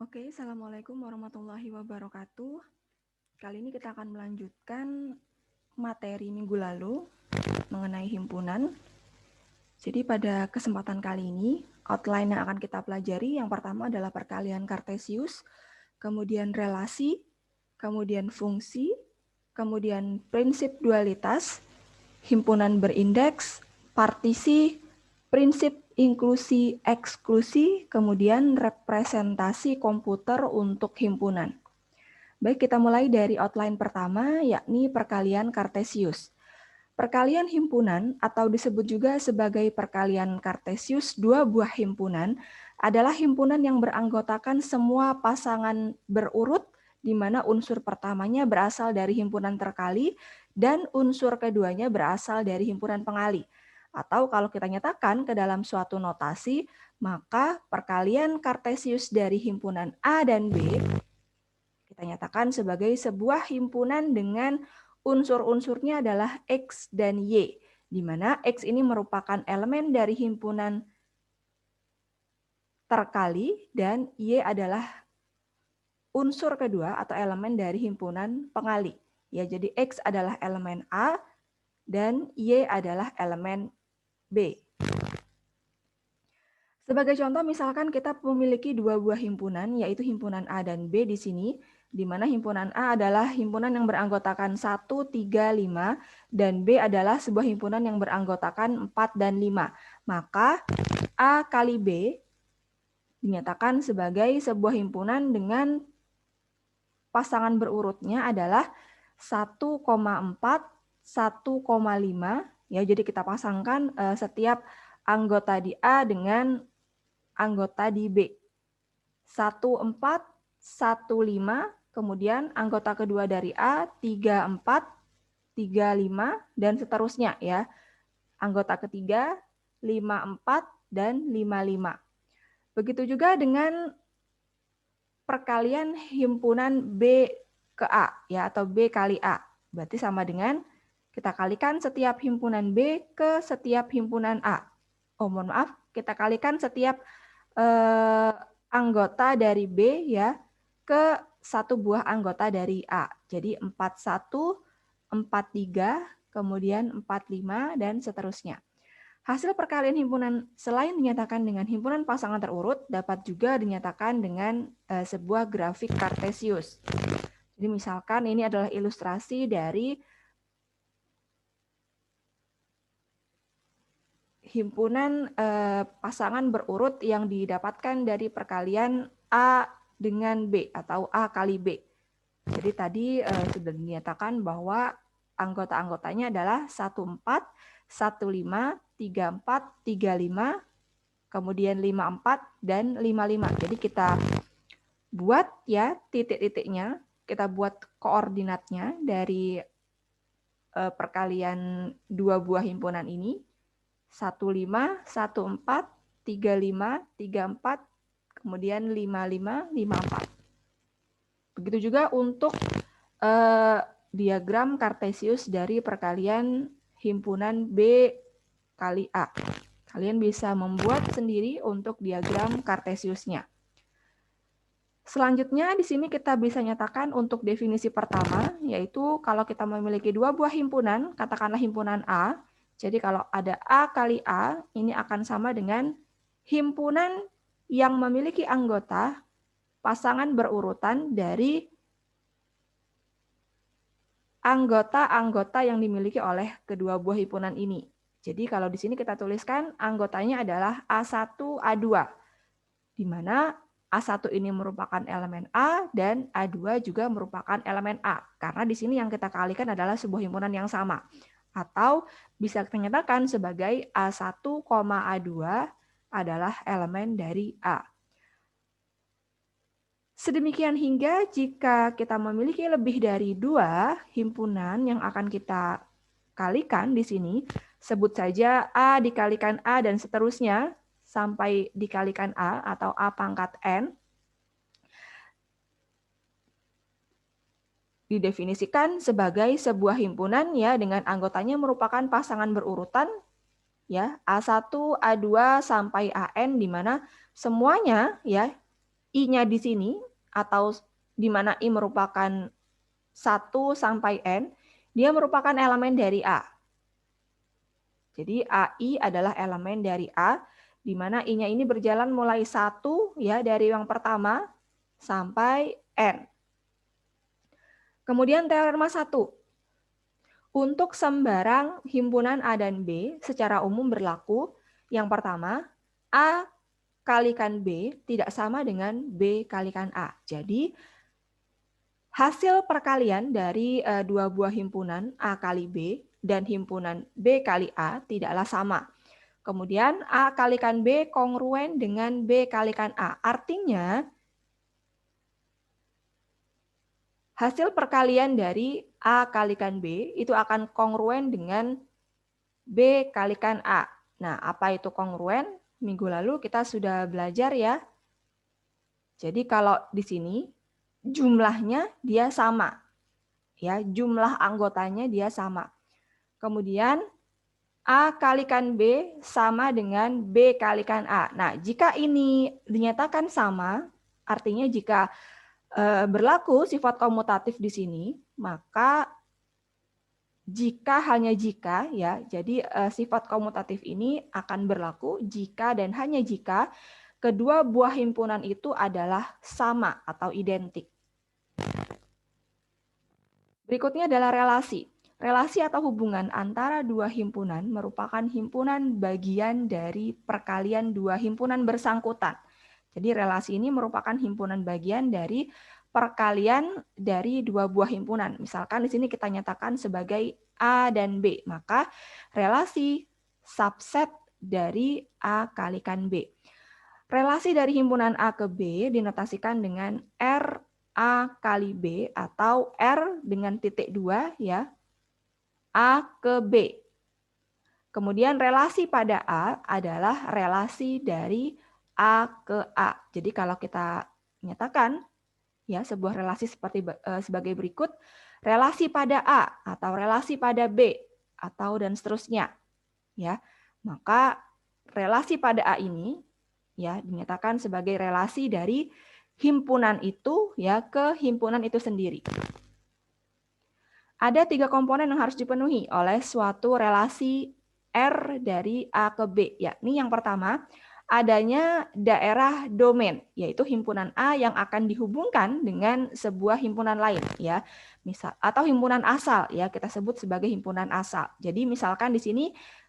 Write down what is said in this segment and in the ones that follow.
Oke, Assalamualaikum warahmatullahi wabarakatuh. Kali ini kita akan melanjutkan materi minggu lalu mengenai himpunan. Jadi pada kesempatan kali ini, outline yang akan kita pelajari yang pertama adalah perkalian Kartesius, kemudian relasi, kemudian fungsi, kemudian prinsip dualitas, himpunan berindeks, partisi, prinsip inklusi eksklusi, kemudian representasi komputer untuk himpunan. Baik, kita mulai dari outline pertama, yakni perkalian Kartesius. Perkalian himpunan atau disebut juga sebagai perkalian Kartesius dua buah himpunan adalah himpunan yang beranggotakan semua pasangan berurut di mana unsur pertamanya berasal dari himpunan terkali dan unsur keduanya berasal dari himpunan pengali. Atau kalau kita nyatakan ke dalam suatu notasi, maka perkalian Kartesius dari himpunan A dan B kita nyatakan sebagai sebuah himpunan dengan unsur-unsurnya adalah X dan Y, di mana X ini merupakan elemen dari himpunan terkali dan Y adalah unsur kedua atau elemen dari himpunan pengali. Ya, jadi X adalah elemen A dan Y adalah elemen B. Sebagai contoh, misalkan kita memiliki dua buah himpunan, yaitu himpunan A dan B di sini, di mana himpunan A adalah himpunan yang beranggotakan 1, 3, 5, dan B adalah sebuah himpunan yang beranggotakan 4 dan 5. Maka A kali B dinyatakan sebagai sebuah himpunan dengan pasangan berurutnya adalah 1,4, 1,5. Ya, jadi kita pasangkan setiap anggota di A dengan anggota di B. 14, 15, kemudian anggota kedua dari A 34, 35 dan seterusnya ya. Anggota ketiga 54 dan 55. Begitu juga dengan perkalian himpunan B ke A ya atau B kali A. Berarti sama dengan kita kalikan setiap himpunan B ke setiap himpunan A. Oh, mohon maaf, kita kalikan setiap anggota dari B ya ke satu buah anggota dari A. Jadi 41, 43, kemudian 45 dan seterusnya. Hasil perkalian himpunan selain dinyatakan dengan himpunan pasangan terurut dapat juga dinyatakan dengan sebuah grafik Kartesius. Jadi misalkan ini adalah ilustrasi dari himpunan pasangan berurut yang didapatkan dari perkalian A dengan B atau A kali B. Jadi tadi sudah dinyatakan bahwa anggota-anggotanya adalah 14, 15, 34, 35, kemudian 54 dan 55. Jadi kita buat ya titik-titiknya, kita buat koordinatnya dari perkalian dua buah himpunan ini. 15, 14, 35, 34, kemudian 55, 54. Begitu juga untuk diagram Kartesius dari perkalian himpunan B kali A. Kalian bisa membuat sendiri untuk diagram Kartesiusnya. Selanjutnya di sini kita bisa nyatakan untuk definisi pertama, yaitu kalau kita memiliki dua buah himpunan, katakanlah himpunan A. Jadi kalau ada A kali A, ini akan sama dengan himpunan yang memiliki anggota pasangan berurutan dari anggota-anggota yang dimiliki oleh kedua buah himpunan ini. Jadi kalau di sini kita tuliskan anggotanya adalah A1, A2, di mana A1 ini merupakan elemen A dan A2 juga merupakan elemen A. Karena di sini yang kita kalikan adalah sebuah himpunan yang sama. Atau bisa kita nyatakan sebagai A1, A2 adalah elemen dari A. Sedemikian hingga jika kita memiliki lebih dari dua himpunan yang akan kita kalikan di sini, sebut saja A dikalikan A dan seterusnya sampai dikalikan A atau A pangkat N, didefinisikan sebagai sebuah himpunan ya dengan anggotanya merupakan pasangan berurutan ya A1, A2 sampai AN di mana semuanya ya I-nya di sini, atau di mana I merupakan 1 sampai N, dia merupakan elemen dari A. Jadi AI adalah elemen dari A, di mana I-nya ini berjalan mulai 1 ya dari yang pertama sampai N. Kemudian teorema 1. Untuk sembarang himpunan A dan B secara umum berlaku. Yang pertama, A kalikan B tidak sama dengan B kalikan A. Jadi hasil perkalian dari dua buah himpunan A kali B dan himpunan B kali A tidaklah sama. Kemudian A kalikan B kongruen dengan B kalikan A. Artinya hasil perkalian dari A kalikan B itu akan kongruen dengan B kalikan A. Nah, apa itu kongruen? Minggu lalu kita sudah belajar ya. Jadi kalau di sini jumlahnya dia sama. Ya, jumlah anggotanya dia sama. Kemudian A kalikan B sama dengan B kalikan A. Nah, jika ini dinyatakan sama, artinya jika berlaku sifat komutatif di sini, maka hanya jika ya, jadi sifat komutatif ini akan berlaku jika dan hanya jika kedua buah himpunan itu adalah sama atau identik. Berikutnya adalah relasi. Relasi atau hubungan antara dua himpunan merupakan himpunan bagian dari perkalian dua himpunan bersangkutan. Jadi relasi ini merupakan himpunan bagian dari perkalian dari dua buah himpunan. Misalkan di sini kita nyatakan sebagai A dan B, maka relasi subset dari A kalikan B. Relasi dari himpunan A ke B dinotasikan dengan R A kali B atau R dengan titik 2 ya, A ke B. Kemudian relasi pada A adalah relasi dari A ke A. Jadi kalau kita nyatakan ya sebuah relasi sebagai berikut, relasi pada A atau relasi pada B atau dan seterusnya ya. Maka relasi pada A ini ya dinyatakan sebagai relasi dari himpunan itu ya ke himpunan itu sendiri. Ada 3 komponen yang harus dipenuhi oleh suatu relasi R dari A ke B, yakni yang pertama adanya daerah domain, yaitu himpunan A yang akan dihubungkan dengan sebuah himpunan lain ya. Misal atau himpunan asal ya, kita sebut sebagai himpunan asal. Jadi misalkan di sini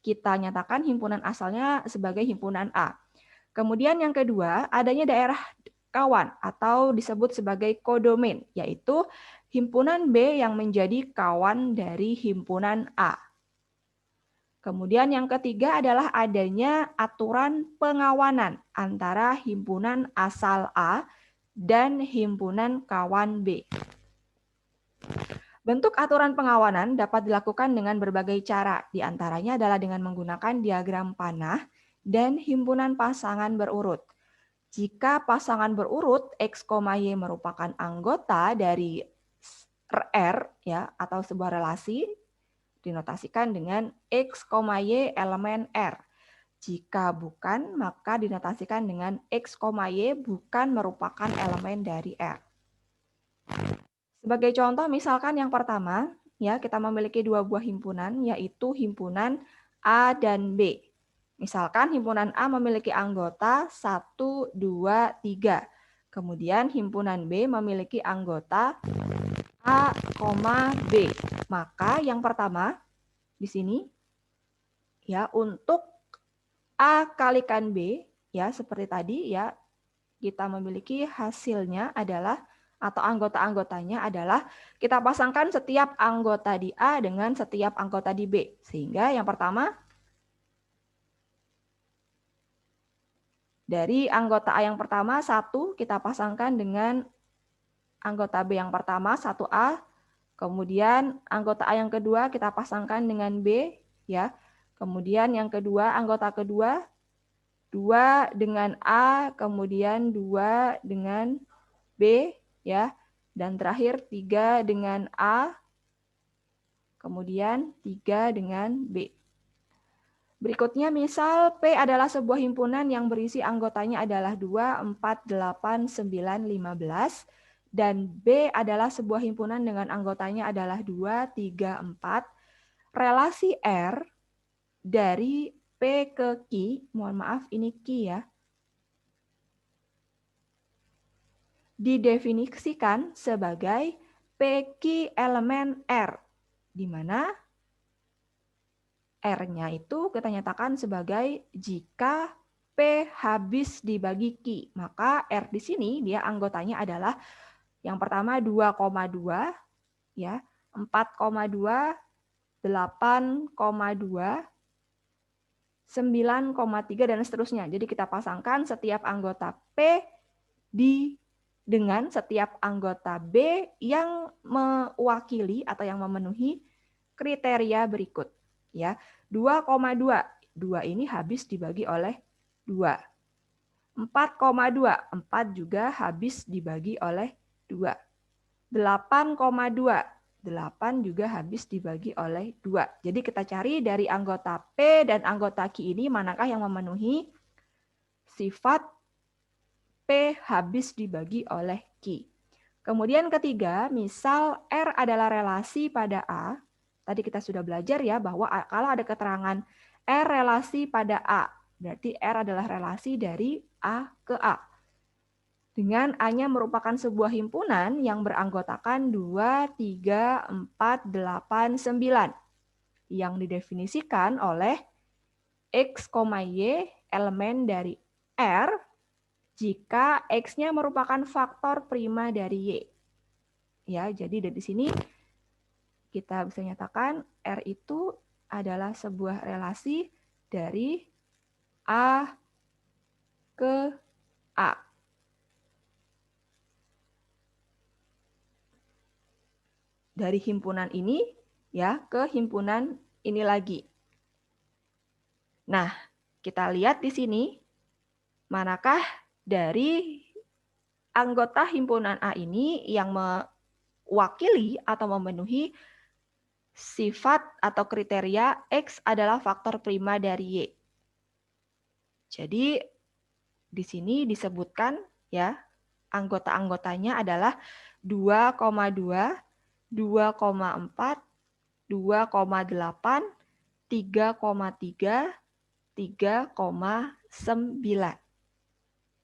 kita nyatakan himpunan asalnya sebagai himpunan A. Kemudian yang kedua, adanya daerah kawan atau disebut sebagai kodomain, yaitu himpunan B yang menjadi kawan dari himpunan A. Kemudian yang ketiga adalah adanya aturan pengawanan antara himpunan asal A dan himpunan kawan B. Bentuk aturan pengawanan dapat dilakukan dengan berbagai cara, di antaranya adalah dengan menggunakan diagram panah dan himpunan pasangan berurut. Jika pasangan berurut X, Y merupakan anggota dari R ya atau sebuah relasi, dinotasikan dengan X, Y elemen R. Jika bukan, maka dinotasikan dengan X, Y bukan merupakan elemen dari R. Sebagai contoh, misalkan yang pertama, ya kita memiliki dua buah himpunan, yaitu himpunan A dan B. Misalkan himpunan A memiliki anggota 1, 2, 3. Kemudian himpunan B memiliki anggota A, B. Maka yang pertama di sini ya untuk A kalikan B ya seperti tadi ya kita memiliki hasilnya adalah atau anggota-anggotanya adalah kita pasangkan setiap anggota di A dengan setiap anggota di B. Sehingga yang pertama dari anggota A yang pertama 1 kita pasangkan dengan anggota B yang pertama 1A. Kemudian anggota A yang kedua kita pasangkan dengan B ya. Kemudian yang kedua anggota kedua 2 dengan A, kemudian 2 dengan B ya. Dan terakhir 3 dengan A, kemudian 3 dengan B. Berikutnya misal P adalah sebuah himpunan yang berisi anggotanya adalah 2, 4, 8, 9, 15. Dan B adalah sebuah himpunan dengan anggotanya adalah 2, 3, 4. Relasi R dari P ke Q, mohon maaf ini Q ya, didefinisikan sebagai PQ elemen R, di mana R-nya itu kita nyatakan sebagai jika P habis dibagi Q. Maka R di sini dia anggotanya adalah yang pertama 2,2, ya, 4,2, 8,2, 9,3 dan seterusnya. Jadi kita pasangkan setiap anggota P dengan setiap anggota B yang mewakili atau yang memenuhi kriteria berikut. Ya, 2,2. 2 ini habis dibagi oleh 2. 4,2. 4 juga habis dibagi oleh 2. 8,2. 8 juga habis dibagi oleh 2. Jadi kita cari dari anggota P dan anggota Q ini manakah yang memenuhi sifat P habis dibagi oleh Q. Kemudian ketiga, misal R adalah relasi pada A. Tadi kita sudah belajar ya bahwa kalau ada keterangan R relasi pada A, berarti R adalah relasi dari A ke A. Dengan A-nya merupakan sebuah himpunan yang beranggotakan 2, 3, 4, 8, 9. Yang didefinisikan oleh X, Y elemen dari R jika X-nya merupakan faktor prima dari Y. Ya, jadi dari sini kita bisa nyatakan R itu adalah sebuah relasi dari A ke A. Dari himpunan ini ya ke himpunan ini lagi. Nah, kita lihat di sini manakah dari anggota himpunan A ini yang mewakili atau memenuhi sifat atau kriteria X adalah faktor prima dari Y. Jadi di sini disebutkan ya anggota-anggotanya adalah 2,2, 2,4, 2,8, 3,3, 3,9.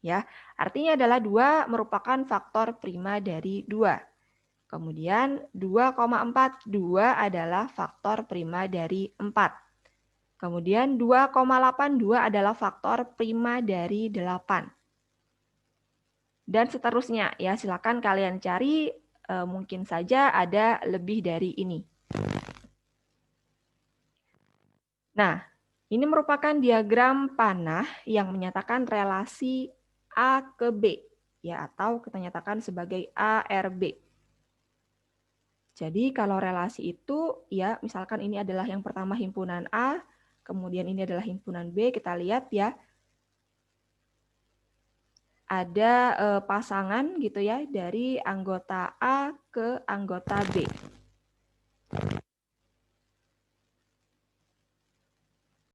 Ya, artinya adalah 2 merupakan faktor prima dari 2. Kemudian 2,4, 2 adalah faktor prima dari 4. Kemudian 2,82 adalah faktor prima dari 8. Dan seterusnya ya, silakan kalian cari, mungkin saja ada lebih dari ini. Nah, ini merupakan diagram panah yang menyatakan relasi A ke B ya, atau kita nyatakan sebagai ARB. Jadi kalau relasi itu ya, misalkan ini adalah yang pertama himpunan A, kemudian ini adalah himpunan B, kita lihat ya. Ada pasangan gitu ya dari anggota A ke anggota B.